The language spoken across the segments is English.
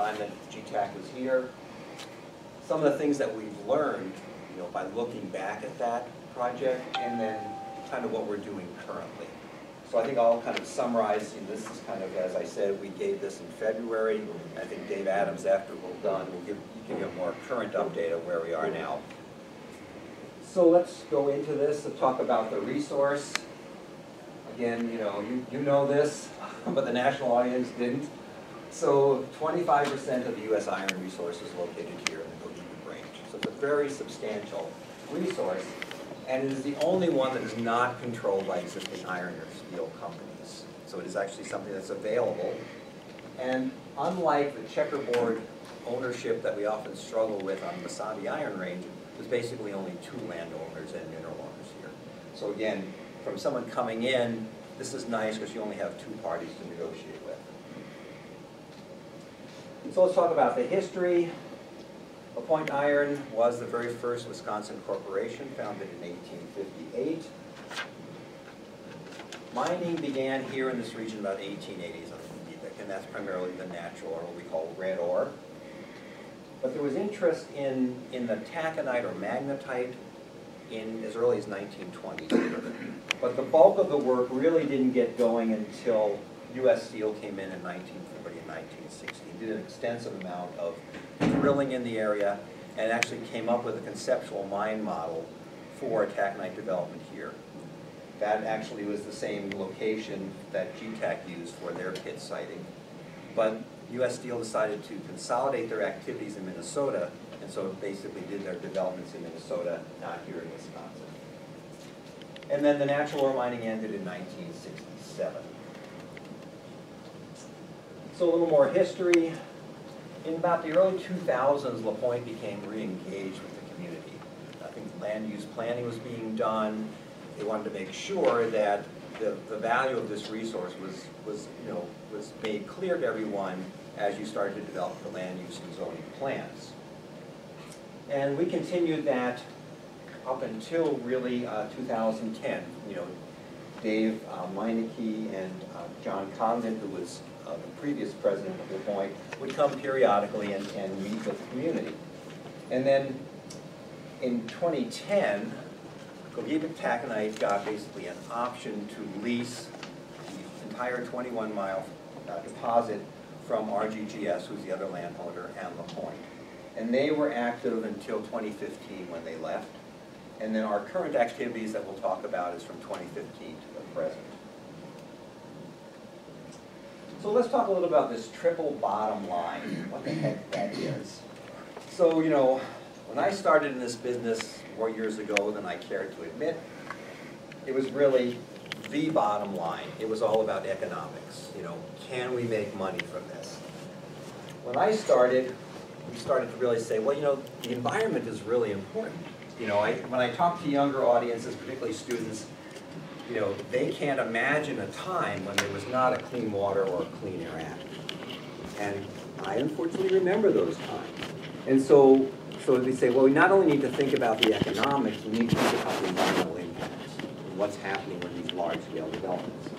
time that GTAC was here. Some of the things that we've learned, by looking back at that project, and then kind of what we're doing currently. So I think I'll kind of summarize, this is kind of, as I said, we gave this in February. I think Dave Adams, after we're done, will give you a more current update of where we are now. So let's go into this and talk about the resource. Again, you know this, but the national audience didn't. So 25% of the U.S. iron resource is located here in the Gogebic Range. So it's a very substantial resource, and it is the only one that is not controlled by existing iron or steel companies. So it is actually something that's available. And unlike the checkerboard ownership that we often struggle with on the Wasabi Iron Range, there's basically only 2 landowners and mineral owners here. So again, from someone coming in, this is nice because you only have 2 parties to negotiate with. So let's talk about the history. LaPointe Iron was the very first Wisconsin corporation, founded in 1858. Mining began here in this region about 1880s on the Gogebic, and that's primarily the natural, or what we call red ore. But there was interest in the taconite or magnetite in as early as 1920s. But the bulk of the work really didn't get going until U.S. Steel came in 1940 and 1960. It did an extensive amount of drilling in the area and actually came up with a conceptual mine model for taconite development here. That actually was the same location that GTAC used for their pit siting. But U.S. Steel decided to consolidate their activities in Minnesota, and so basically did their developments in Minnesota, not here in Wisconsin. And then the natural ore mining ended in 1967. So a little more history. In about the early 2000s, LaPointe became re-engaged with the community. I think land use planning was being done. They wanted to make sure that the value of this resource was made clear to everyone as you started to develop the land use and zoning plans. And we continued that up until really 2010. Dave Meineke and John Congdon, who was the previous president of LaPointe, would come periodically and meet with the community. And then in 2010, Gogebic Taconite got basically an option to lease the entire 21-mile deposit from RGGS, who's the other landholder, and LaPointe. And they were active until 2015 when they left. And then our current activities that we'll talk about is from 2015 to the present. So let's talk a little about this triple bottom line, what the heck that is. So, when I started in this business more years ago than I cared to admit, it was really the bottom line. It was all about economics. Can we make money from this? When I started, we started to really say, well, the environment is really important. When I talk to younger audiences, particularly students, they can't imagine a time when there was not a Clean Water or a Clean Air Act. And I unfortunately remember those times. And so we say, well, we not only need to think about the economics, we need to think about the environmental impacts and what's happening with these large-scale developments.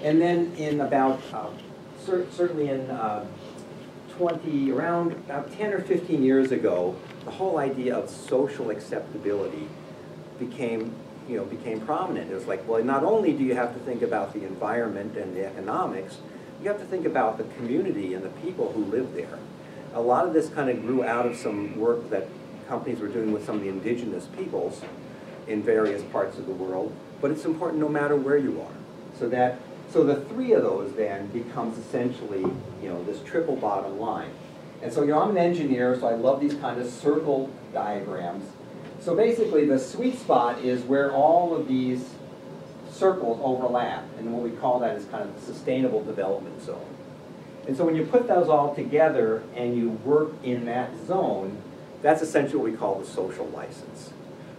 And then in about, certainly in around about 10 or 15 years ago, the whole idea of social acceptability became prominent. It was like, well, not only do you have to think about the environment and the economics, you have to think about the community and the people who live there. A lot of this kind of grew out of some work that companies were doing with some of the indigenous peoples in various parts of the world, but it's important no matter where you are. So the 3 of those then becomes essentially, this triple bottom line. And so, I'm an engineer, so I love these kind of circle diagrams. So basically, the sweet spot is where all of these circles overlap, and what we call that is kind of the sustainable development zone. And so when you put those all together and you work in that zone, that's essentially what we call the social license.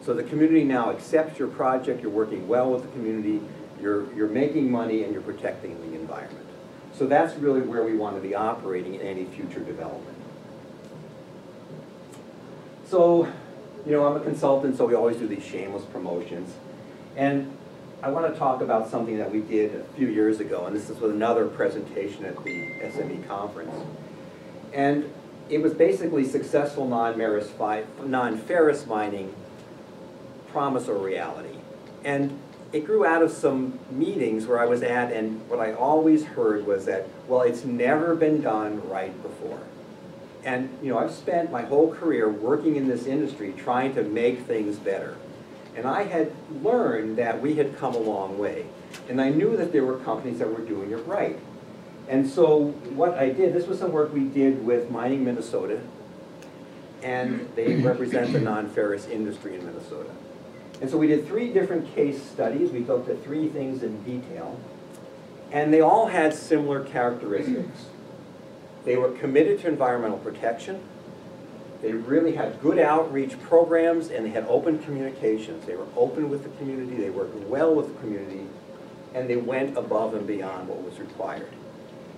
So the community now accepts your project, you're working well with the community, you're making money, and you're protecting the environment. So that's really where we want to be operating in any future development. So, I'm a consultant, so we always do these shameless promotions. And I want to talk about something that we did a few years ago, and this is with another presentation at the SME conference. And it was basically successful non-ferrous mining, promise or reality. And it grew out of some meetings where I was at, and what I always heard was that, well, it's never been done right before. And I've spent my whole career working in this industry trying to make things better. And I had learned that we had come a long way. And I knew that there were companies that were doing it right. And so what I did, this was some work we did with Mining Minnesota, and they represent the non-ferrous industry in Minnesota. And so we did 3 different case studies. We looked at 3 things in detail, and they all had similar characteristics. They were committed to environmental protection. They really had good outreach programs, and they had open communications. They were open with the community, they worked well with the community, and they went above and beyond what was required.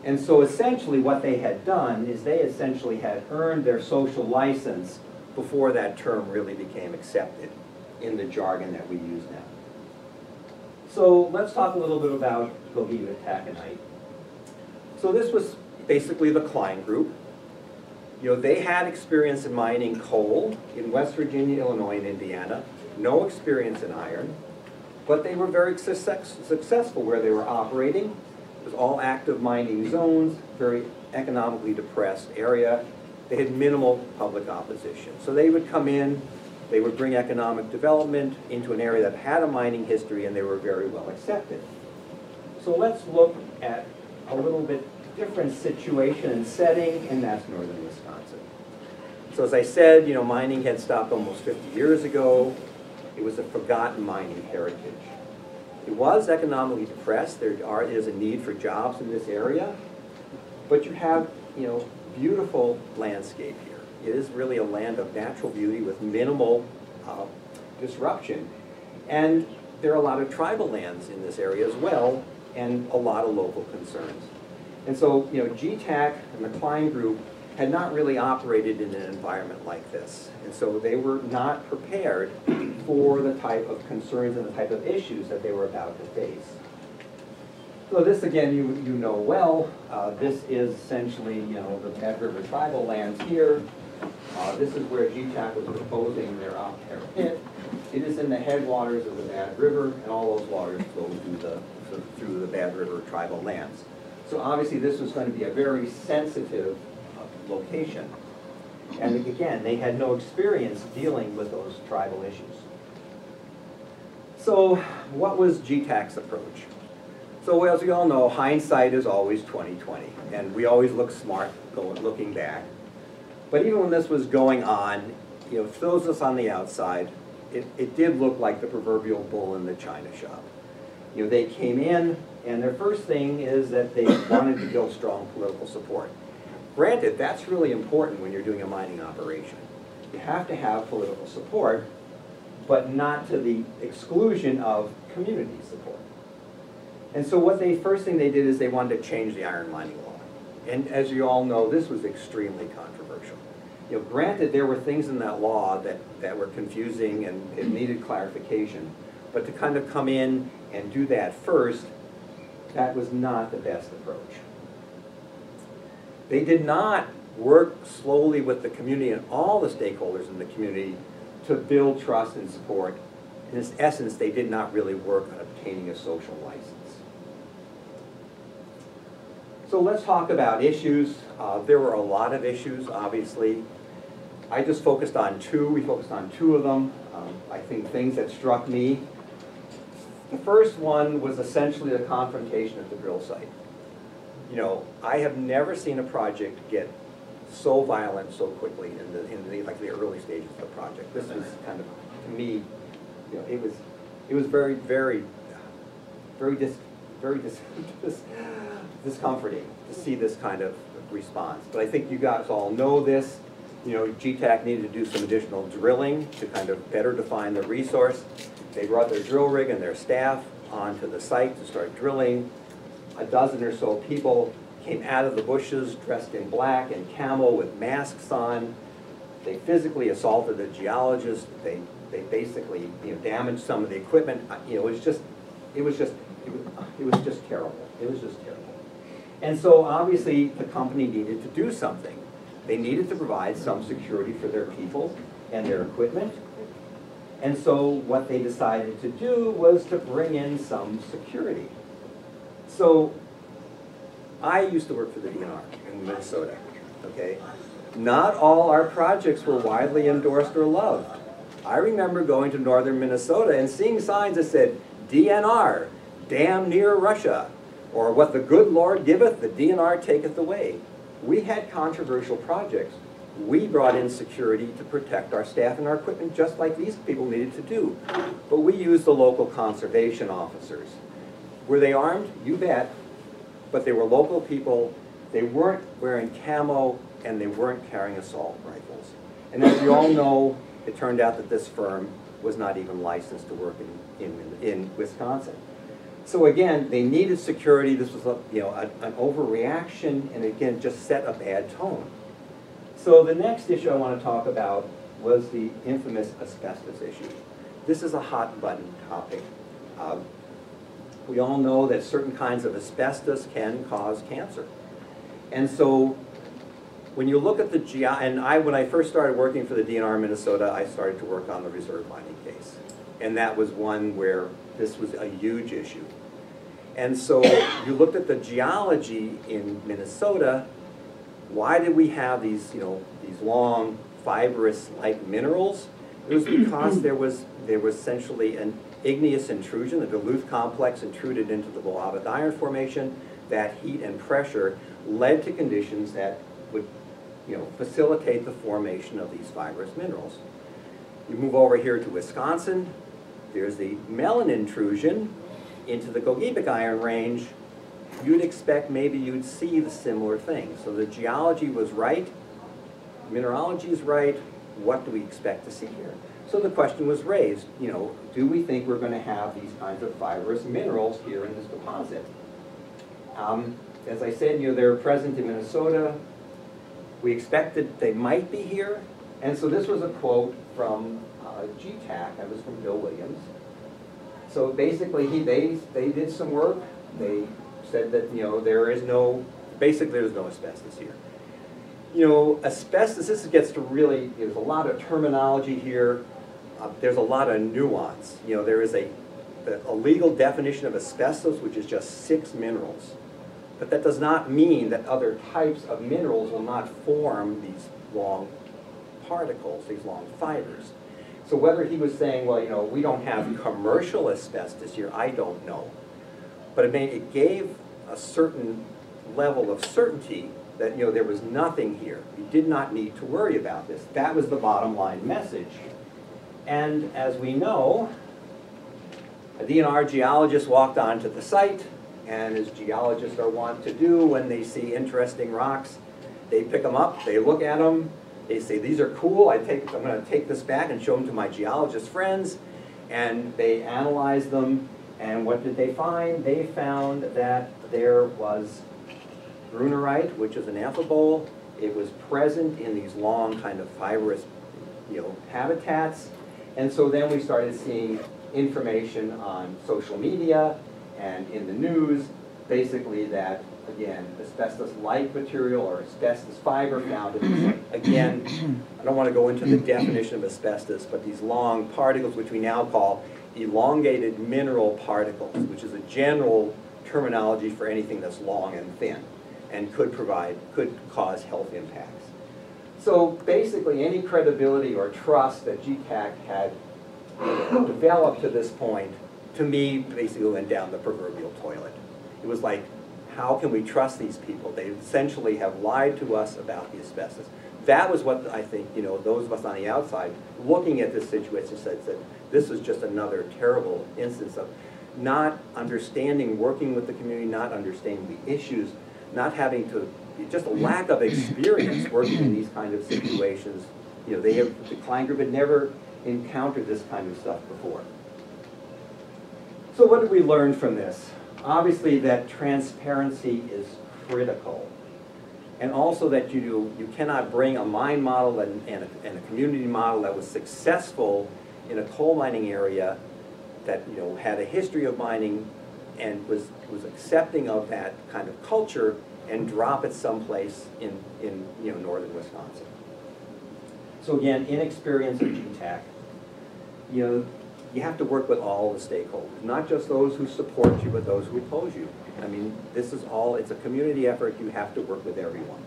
And so essentially what they had done is they essentially had earned their social license before that term really became accepted in the jargon that we use now. So let's talk a little bit about Goheva taconite. So this was basically the Klein Group. They had experience in mining coal in West Virginia, Illinois, and Indiana. No experience in iron, but they were very successful where they were operating. It was all active mining zones, very economically depressed area. They had minimal public opposition. So they would come in, they would bring economic development into an area that had a mining history, and they were very well accepted. So let's look at a little bit different situation and setting, and that's northern Wisconsin. So as I said, mining had stopped almost 50 years ago. It was a forgotten mining heritage. It was economically depressed. There is a need for jobs in this area, but you have, beautiful landscape here. It is really a land of natural beauty with minimal disruption. And there are a lot of tribal lands in this area as well, and a lot of local concerns. And so, GTAC and the Klein Group had not really operated in an environment like this. And so they were not prepared for the type of concerns and the type of issues that they were about to face. So this, again, you know well. This is essentially, the Bad River tribal lands here. This is where GTAC was proposing their off-air pit. It is in the headwaters of the Bad River, and all those waters flow through the Bad River tribal lands. So obviously this was going to be a very sensitive location. And again, they had no experience dealing with those tribal issues. So what was GTAC's approach? So as we all know, hindsight is always 20/20, and we always look smart looking back. But even when this was going on, for those of us on the outside, it did look like the proverbial bull in the china shop. They came in, and their first thing is that they wanted to build strong political support. Granted, that's really important when you're doing a mining operation. You have to have political support, but not to the exclusion of community support. And so first thing they did is they wanted to change the iron mining law. And as you all know, this was extremely controversial. Granted, there were things in that law that were confusing and it needed clarification, but to kind of come in and do that first, that was not the best approach. They did not work slowly with the community and all the stakeholders in the community to build trust and support. In essence, they did not really work on obtaining a social license. So let's talk about issues. There were a lot of issues, obviously. I just focused on 2. We focused on 2 of them. I think things that struck me. The first one was essentially the confrontation at the drill site. I have never seen a project get so violent so quickly in the early stages of the project. This was kind of, to me, it was very, very, very discomforting to see this kind of response. But I think you guys all know this. GTAC needed to do some additional drilling to kind of better define the resource. They brought their drill rig and their staff onto the site to start drilling. A dozen or so people came out of the bushes dressed in black and camo with masks on. They physically assaulted the geologist. They basically damaged some of the equipment. It was just terrible. It was just terrible. And so obviously the company needed to do something. They needed to provide some security for their people and their equipment. And so what they decided to do was to bring in some security. So I used to work for the DNR in Minnesota, okay? Not all our projects were widely endorsed or loved. I remember going to northern Minnesota and seeing signs that said, DNR, damn near Russia, or what the good Lord giveth, the DNR taketh away. We had controversial projects. We brought in security to protect our staff and our equipment just like these people needed to do. But we used the local conservation officers. Were they armed? You bet. But they were local people. They weren't wearing camo and they weren't carrying assault rifles. And as you all know, it turned out that this firm was not even licensed to work in Wisconsin. So again, they needed security. This was an overreaction, and again, just set a bad tone. So the next issue I want to talk about was the infamous asbestos issue. This is a hot button topic. We all know that certain kinds of asbestos can cause cancer. And so when you look at the when I first started working for the DNR in Minnesota, I started to work on the reserve mining case. And that was one where this was a huge issue. And so you looked at the geology in Minnesota. Why did we have these, these long fibrous-like minerals? It was because there was essentially an igneous intrusion. The Duluth complex intruded into the LaPointe Iron Formation. That heat and pressure led to conditions that would, facilitate the formation of these fibrous minerals. You move over here to Wisconsin. There's the Mellon intrusion into the Gogebic Iron Range. You'd expect maybe you'd see the similar thing. So the geology was right, mineralogy is right, what do we expect to see here? So the question was raised, do we think we're going to have these kinds of fibrous minerals here in this deposit? As I said, they're present in Minnesota. We expected they might be here. And so this was a quote from GTAC. That was from Bill Williams. So basically, they did some work. They said that there's no asbestos here. Asbestos. This gets to really. There's a lot of terminology here. There's a lot of nuance. There is a legal definition of asbestos, which is just 6 minerals. But that does not mean that other types of minerals will not form these long particles, these long fibers. So whether he was saying, well, we don't have commercial asbestos here, I don't know. But it gave a certain level of certainty that there was nothing here. You did not need to worry about this. That was the bottom line message. And as we know, a DNR geologist walked onto the site, and as geologists are wont to do when they see interesting rocks, they pick them up, they look at them, they say, these are cool, I'm going to take this back and show them to my geologist friends, and they analyze them, and what did they find? They found that there was brunerite, which is an amphibole. It was present in these long kind of fibrous habitats, and so then we started seeing information on social media and in the news, basically that, again, asbestos-like material or asbestos fiber found in this. Again, I don't want to go into the definition of asbestos, but these long particles, which we now call elongated mineral particles, which is a general terminology for anything that's long and thin and could cause health impacts. So basically, any credibility or trust that GTAC had developed to this point, to me, basically went down the proverbial toilet. It was like, how can we trust these people? They essentially have lied to us about the asbestos. That was what I think, those of us on the outside looking at this situation said that this was just another terrible instance of not understanding, working with the community, not understanding the issues, not having to, just a lack of experience working in these kind of situations. The client group had never encountered this kind of stuff before. So what did we learn from this? Obviously that transparency is critical. And also that you cannot bring a mine model and a community model that was successful in a coal mining area that had a history of mining and was accepting of that kind of culture and drop it someplace in northern Wisconsin. So again, inexperience of GTAC, you have to work with all the stakeholders, not just those who support you, but those who oppose you. I mean, this is all, it's a community effort. You have to work with everyone.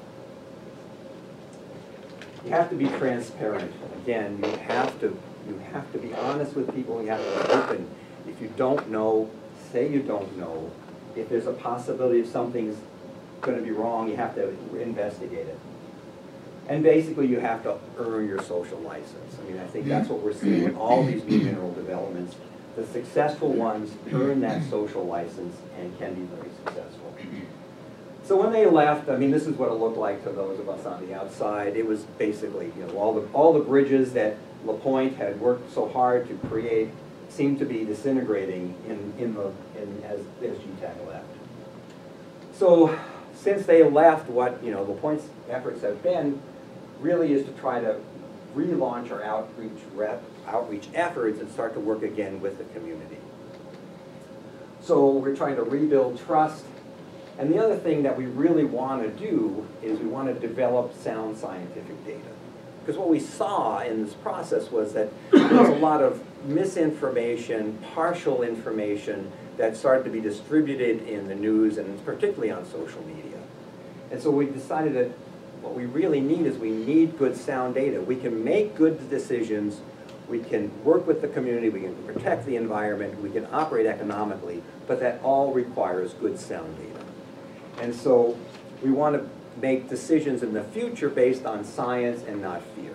You have to be transparent. Again, you have to be honest with people. You have to be open. If you don't know, say you don't know. If there's a possibility of something's going to be wrong, you have to investigate it. And basically, you have to earn your social license. I mean, I think that's what we're seeing with all these new mineral developments. The successful ones earn that social license and can be very successful. So when they left, I mean, this is what it looked like to those of us on the outside. It was basically, all the bridges that LaPointe had worked so hard to create seemed to be disintegrating as GTAC left. So since they left, what LaPointe's efforts have been really is to try to relaunch our outreach efforts and start to work again with the community. So we're trying to rebuild trust. And the other thing that we really want to do is we want to develop sound scientific data. Because what we saw in this process was that there was a lot of misinformation, partial information that started to be distributed in the news and particularly on social media. And so we decided that what we really need is we need good sound data. We can make good decisions, we can work with the community, we can protect the environment, we can operate economically, but that all requires good sound data. And so we want to make decisions in the future based on science and not fear.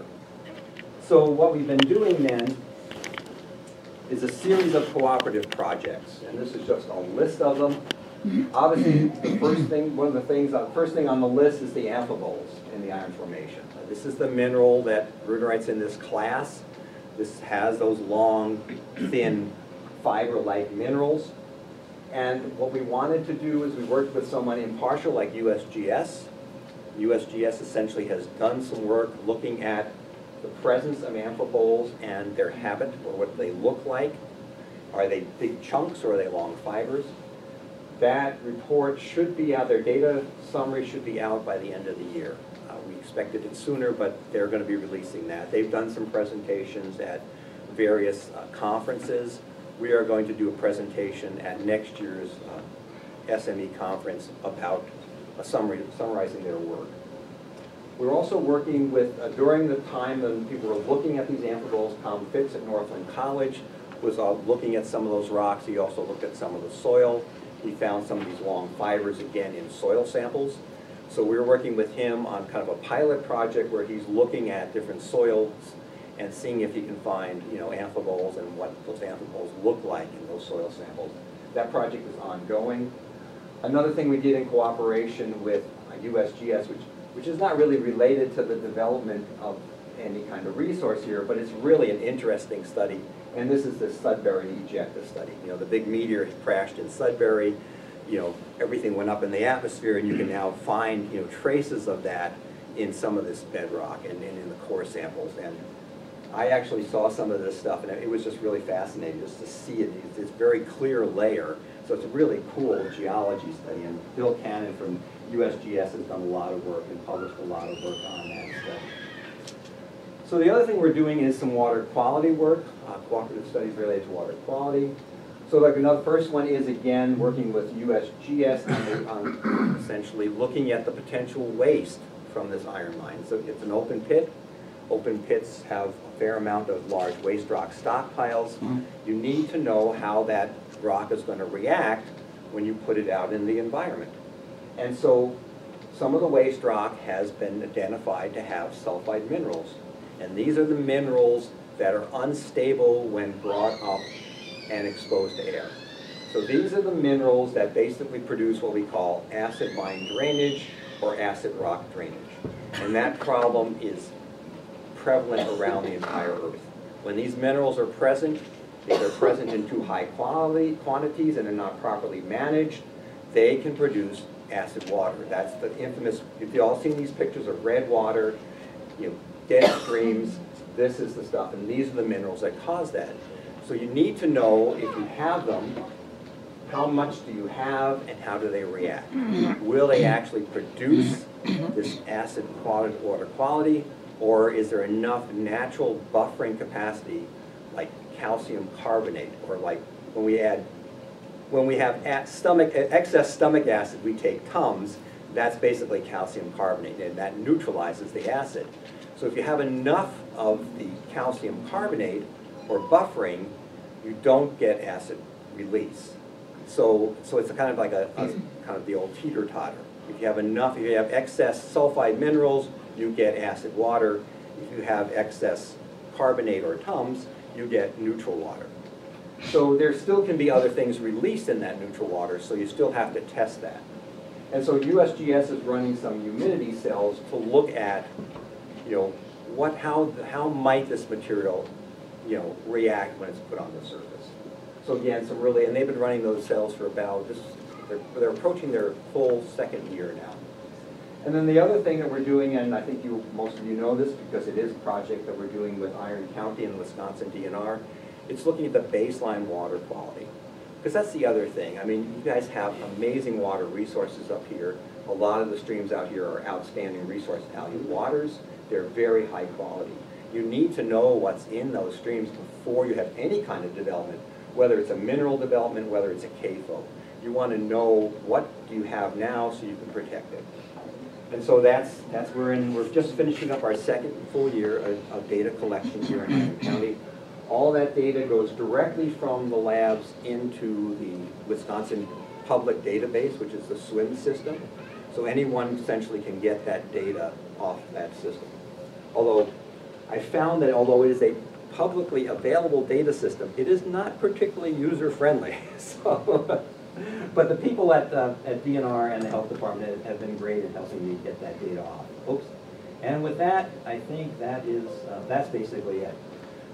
So what we've been doing then is a series of cooperative projects, and this is just a list of them. Obviously, the first thing on the list is the amphiboles in the iron formation. This is the mineral that ruderites in this class. This has those long, thin, fiber-like minerals. And what we wanted to do is we worked with someone impartial like USGS. USGS essentially has done some work looking at the presence of amphiboles and their habit, or what they look like. Are they big chunks or are they long fibers? That report should be out, their data summary should be out by the end of the year. We expected it sooner, but they're going to be releasing that. They've done some presentations at various conferences. We are going to do a presentation at next year's SME conference about summarizing their work. We're also working with, during the time when people were looking at these amphiboles, Tom Fitz at Northland College was looking at some of those rocks. He also looked at some of the soil. He found some of these long fibers, again, in soil samples. So we're working with him on kind of a pilot project where he's looking at different soils and seeing if he can find, amphiboles and what those amphiboles look like in those soil samples. That project is ongoing. Another thing we did in cooperation with USGS, which is not really related to the development of any kind of resource here, but it's really an interesting study. And this is the Sudbury Jet study. The big meteor crashed in Sudbury. Everything went up in the atmosphere, and you can now find, traces of that in some of this bedrock and in the core samples. And I actually saw some of this stuff, and it was just really fascinating just to see it. It's this very clear layer. So it's a really cool geology study. And Bill Cannon from USGS has done a lot of work and published a lot of work on that study. So the other thing we're doing is some water quality work, cooperative studies related to water quality. So like another first one is, again, working with USGS on essentially looking at the potential waste from this iron mine. So it's an open pit. Open pits have a fair amount of large waste rock stockpiles. You need to know how that rock is going to react when you put it out in the environment. And so some of the waste rock has been identified to have sulfide minerals. And these are the minerals that are unstable when brought up and exposed to air. So these are the minerals that basically produce what we call acid mine drainage or acid rock drainage. And that problem is prevalent around the entire Earth. When these minerals are present, if they're present in too high quantities and are not properly managed, they can produce acid water. That's the infamous, if you've all seen these pictures of red water, dead streams, this is the stuff, and these are the minerals that cause that. So you need to know, if you have them, how much do you have and how do they react? Will they actually produce this acid quality, water quality, or is there enough natural buffering capacity like calcium carbonate, or like when we have excess stomach acid, we take Tums, that's basically calcium carbonate, and that neutralizes the acid. So if you have enough of the calcium carbonate or buffering, you don't get acid release. So it's kind of like a kind of the old teeter-totter. If you have enough, if you have excess sulfide minerals, you get acid water. If you have excess carbonate or Tums, you get neutral water. So there still can be other things released in that neutral water, so you still have to test that. And so USGS is running some humidity cells to look at, how might this material, react when it's put on the surface. So again, and they've been running those cells for about they're approaching their full second year now. And then the other thing that we're doing, and I think most of you know this because it is a project that we're doing with Iron County and Wisconsin DNR, it's looking at the baseline water quality. Because that's the other thing. I mean, you guys have amazing water resources up here. A lot of the streams out here are outstanding resource value waters. They're very high quality. You need to know what's in those streams before you have any kind of development, whether it's a mineral development, whether it's a CAFO. You want to know what do you have now so you can protect it. And so we're just finishing up our second full year of data collection here in Iron County. All that data goes directly from the labs into the Wisconsin public database, which is the SWIM system. So anyone essentially can get that data off that system. Although I found that although it is a publicly available data system, it is not particularly user-friendly. So, but the people at DNR and the health department have been great at helping me get that data off. Oops. And with that, I think that's basically it.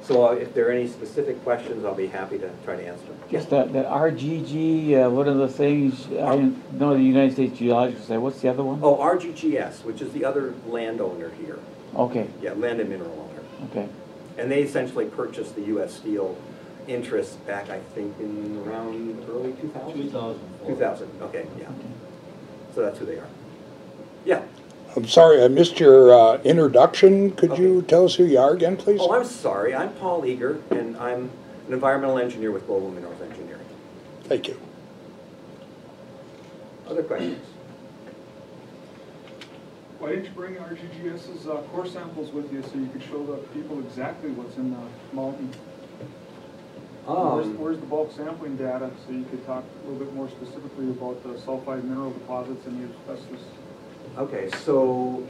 So if there are any specific questions, I'll be happy to try to answer them. Just that RGG, one of the things, I know the United States Geological Society, what's the other one? Oh, RGGS, which is the other landowner here. Okay. Yeah, land and mineral owner. Okay. And they essentially purchased the U.S. Steel interests back, I think, in around early 2000? 2000, okay, yeah. So that's who they are. Yeah. I'm sorry, I missed your introduction. Could you tell us who you are again, please? Oh, I'm sorry. I'm Paul Eager, and I'm an environmental engineer with Global Minerals Engineering. Thank you. Other questions? Why didn't you bring RGGS's core samples with you so you could show the people exactly what's in the mountain? Where's the bulk sampling data so you could talk a little bit more specifically about the sulfide mineral deposits and the asbestos? Okay, so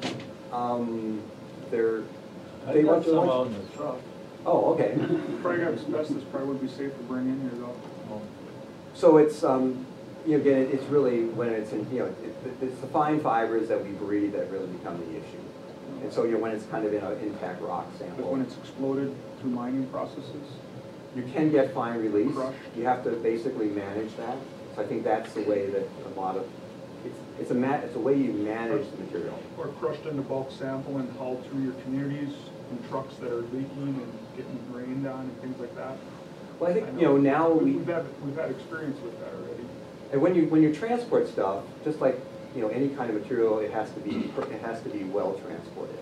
they want to out in the truck. Oh, okay. Probably got asbestos. Probably would be safe to bring in here though. So it's again, it's really when it's in it's the fine fibers that we breathe that really become the issue. And so when it's kind of in an intact rock sample. But when it's exploded through mining processes. You can get fine release. Crushed. You have to basically manage that. So I think that's the way that a lot of it's a way you manage the material. Or crushed into bulk sample and hauled through your communities in trucks that are leaking and getting rained on and things like that. Well, I think now we've had experience with that already. And when you transport stuff, just like any kind of material, it has to be well transported.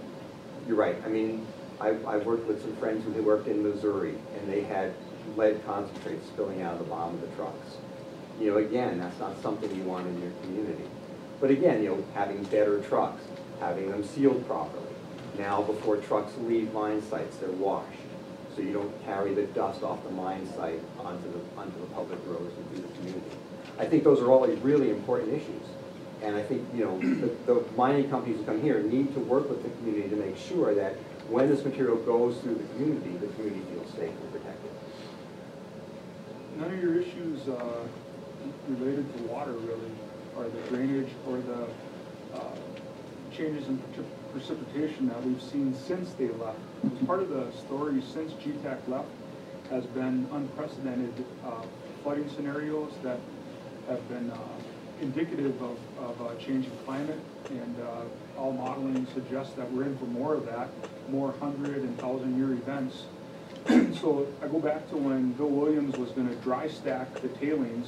You're right. I mean, I've worked with some friends who worked in Missouri, and they had lead concentrate spilling out of the bottom of the trucks. Again, that's not something you want in your community. But again, having better trucks, having them sealed properly. Now, before trucks leave mine sites, they're washed, so you don't carry the dust off the mine site onto the public roads and through the community. I think those are all really important issues. And I think the mining companies who come here need to work with the community to make sure that when this material goes through the community feels safe and protected. None of your issues related to water, really, or the drainage, or the changes in precipitation that we've seen since they left. As part of the story since GTAC left has been unprecedented flooding scenarios that have been indicative of changing climate, and all modeling suggests that we're in for more of that, more 100 and 1,000-year events. So I go back to when Bill Williams was going to dry stack the tailings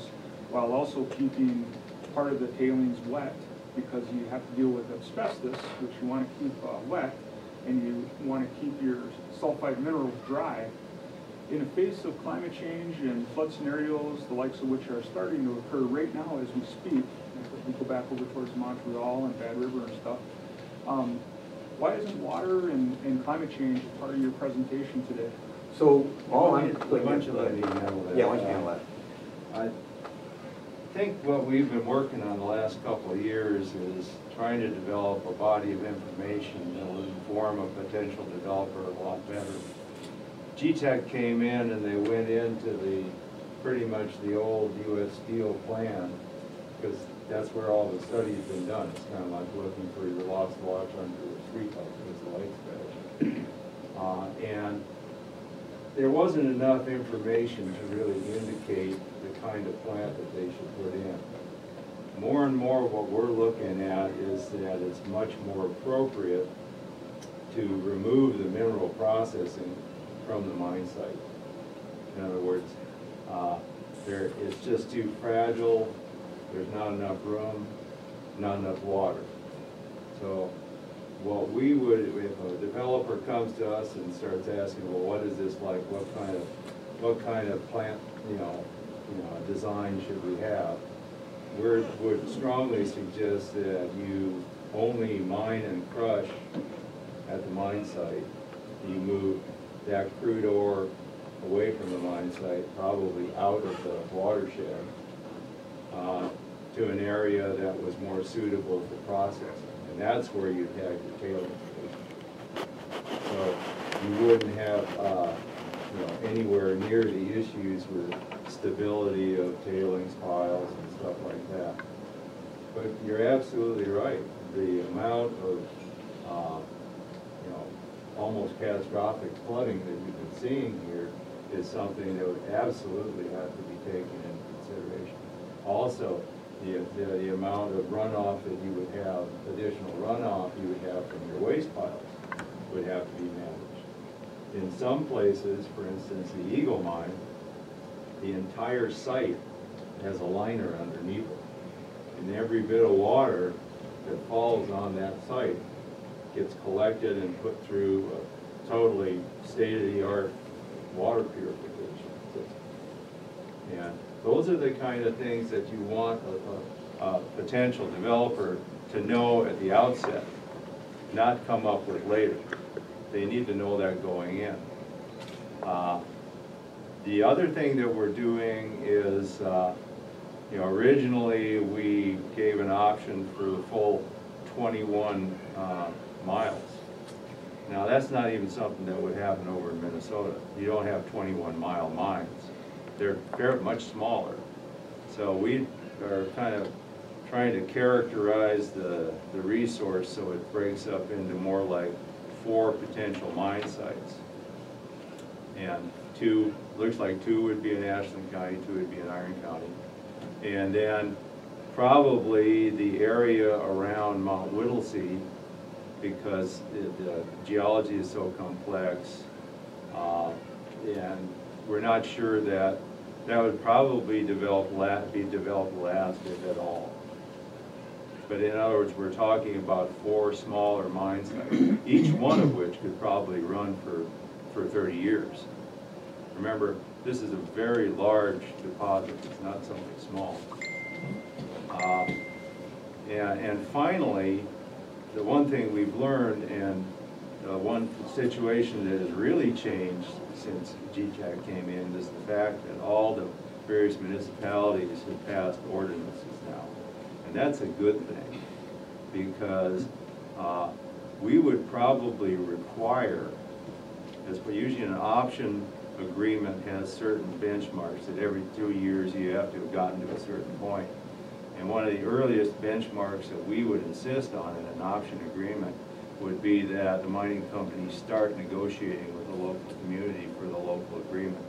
while also keeping part of the tailings wet, because you have to deal with asbestos, which you want to keep wet, and you want to keep your sulfide minerals dry. In the face of climate change and flood scenarios, the likes of which are starting to occur right now as we speak, if we go back over towards Montreal and Bad River and stuff, why isn't water and climate change part of your presentation today? So, all I'm, Why don't you let me handle that? yeah, why don't you handle that? I think what we've been working on the last couple of years is trying to develop a body of information that will inform a potential developer a lot better. GTEC came in and they went into pretty much the old US Steel plan, because that's where all the study's been done. It's kind of like looking for your lost watch under a streetlight because the light's bad. And there wasn't enough information to really indicate the kind of plant that they should put in. More and more what we're looking at is that it's much more appropriate to remove the mineral processing from the mine site. In other words, it's just too fragile, there's not enough room, not enough water. So what we would, if a developer comes to us and starts asking, well, what is this like, what kind of plant, design should we have? We would strongly suggest that you only mine and crush at the mine site. You move that crude ore away from the mine site, probably out of the watershed, to an area that was more suitable for processing. And that's where you'd have your tailings station. So you wouldn't have anywhere near the issues with stability of tailings piles and stuff like that. But you're absolutely right. The amount of almost catastrophic flooding that you've been seeing here is something that would absolutely have to be taken into consideration. Also, the amount of runoff that you would have, additional runoff you would have from your waste piles would have to be managed. In some places, for instance, the Eagle Mine, the entire site has a liner underneath it. And every bit of water that falls on that site gets collected and put through a totally state-of-the-art water purification system. And those are the kind of things that you want a potential developer to know at the outset, not come up with later. They need to know that going in. The other thing that we're doing is, originally we gave an option for the full 21 miles. Now that's not even something that would happen over in Minnesota. You don't have 21-mile mines. They're very much smaller. So we are kind of trying to characterize the resource so it breaks up into more like 4 potential mine sites. And 2, looks like 2 would be in Ashland County, 2 would be in Iron County. And then probably the area around Mount Whittlesey, because the geology is so complex, and we're not sure that would probably be developed last, if at all. But in other words, we're talking about 4 smaller mine sites, each one of which could probably run for 30 years. Remember, this is a very large deposit, it's not something small. And finally, the one thing we've learned, and one situation that has really changed since GTAC came in, is the fact that all the various municipalities have passed ordinances now. And that's a good thing, because we would probably require, as per usually an option agreement has certain benchmarks that every 2 years you have to have gotten to a certain point. And one of the earliest benchmarks that we would insist on in an option agreement would be that the mining companies start negotiating with the local community for the local agreement.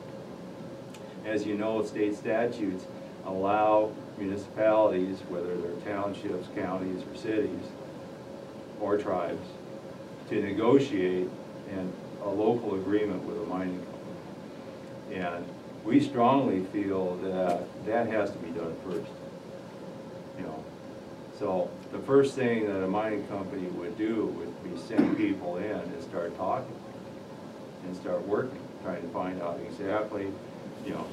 As you know, state statutes allow municipalities, whether they're townships, counties, or cities, or tribes, to negotiate a local agreement with a mining company. And we strongly feel that that has to be done first. You know, so the first thing that a mining company would do would be send people in and start talking and start working, trying to find out exactly, you know,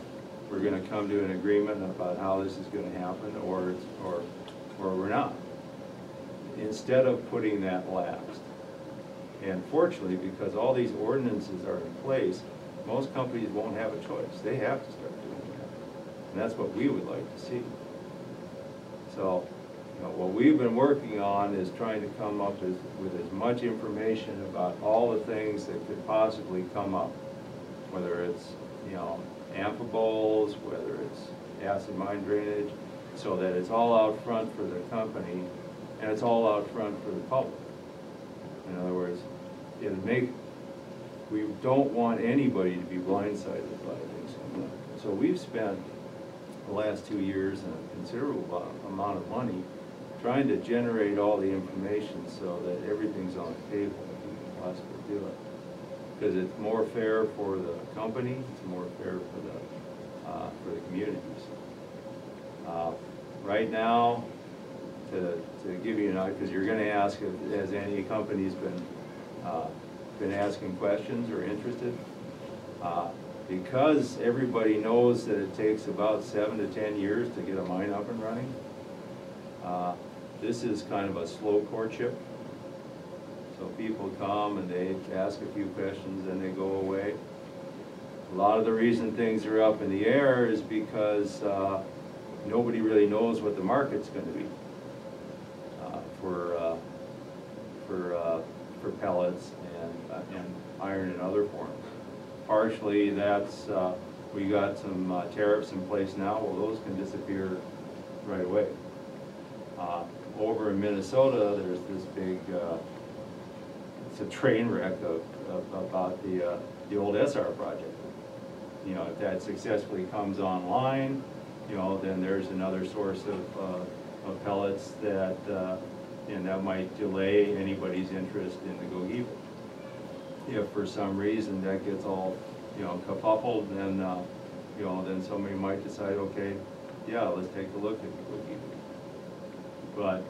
we're going to come to an agreement about how this is going to happen, or we're not. Instead of putting that last. And fortunately, because all these ordinances are in place, most companies won't have a choice. They have to start doing that. And that's what we would like to see. So, you know, what we've been working on is trying to come up with as much information about all the things that could possibly come up, whether it's, you know, Antipodes, whether it's acid mine drainage, so that it's all out front for the company and it's all out front for the public. In other words, we don't want anybody to be blindsided by things like that. So we've spent the last 2 years and a considerable amount of money trying to generate all the information so that everything's on the table and we can possibly do it. Because it's more fair for the company, it's more fair for the communities. Right now, to give you an idea, because you're going to ask, has any companies been asking questions or interested? Because everybody knows that it takes about 7 to 10 years to get a mine up and running, this is kind of a slow courtship. So people come and they ask a few questions and they go away. A lot of the reason things are up in the air is because nobody really knows what the market's going to be for pellets and iron in other forms. Partially that's, we got some tariffs in place now, well those can disappear right away. Over in Minnesota there's this big, it's a train wreck about the old SR project. You know, if that successfully comes online, you know, then there's another source of pellets that, and that might delay anybody's interest in the Gogebic. If for some reason that gets all, you know, kerfuffled, then, you know, then somebody might decide, okay, yeah, let's take a look at the Gogebic. But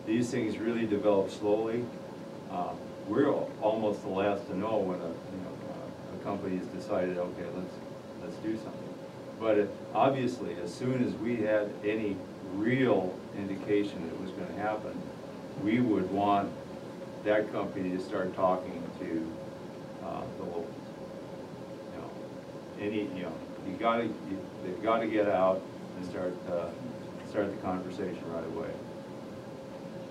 these things really develop slowly. We're almost the last to know when a company has decided, okay, let's do something. But obviously, as soon as we had any real indication that it was going to happen, we would want that company to start talking to the locals. You know, they've got to get out and start the conversation right away.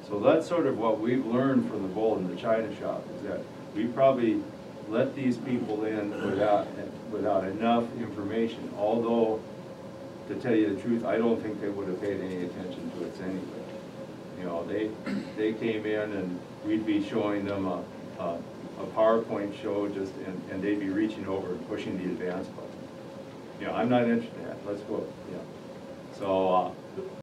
So that's sort of what we've learned from the bull in the china shop, is that we probably let these people in without enough information, although, to tell you the truth, I don't think they would have paid any attention to us anyway. You know, they came in and we'd be showing them a PowerPoint show just, and they'd be reaching over and pushing the advance button. You know, I'm not interested in that, let's go, you know. So